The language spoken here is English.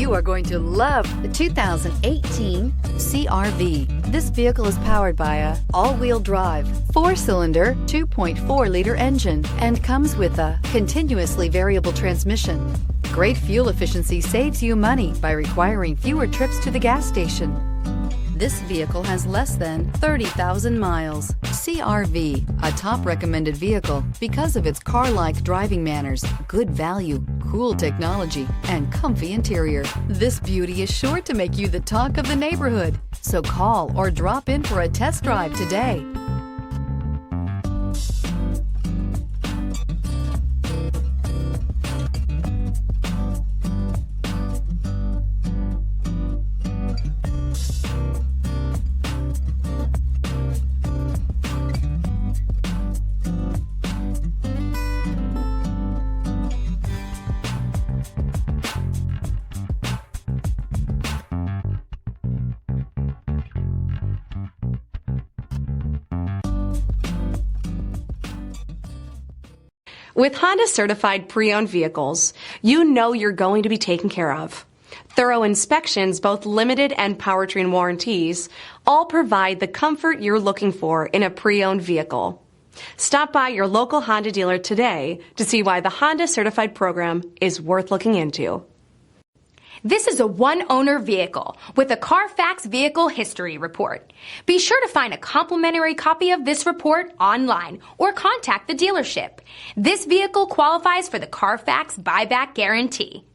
You are going to love the 2018 CR-V. This vehicle is powered by a all-wheel drive, 4-cylinder, 2.4-liter engine and comes with a continuously variable transmission. Great fuel efficiency saves you money by requiring fewer trips to the gas station. This vehicle has less than 30,000 miles. CR-V, a top recommended vehicle because of its car-like driving manners, good value, cool technology, and comfy interior. This beauty is sure to make you the talk of the neighborhood. So call or drop in for a test drive today. With Honda certified pre-owned vehicles, you know you're going to be taken care of. Thorough inspections, both limited and powertrain warranties, all provide the comfort you're looking for in a pre-owned vehicle. Stop by your local Honda dealer today to see why the Honda certified program is worth looking into. This is a one-owner vehicle with a Carfax Vehicle History Report. Be sure to find a complimentary copy of this report online or contact the dealership. This vehicle qualifies for the Carfax Buyback Guarantee.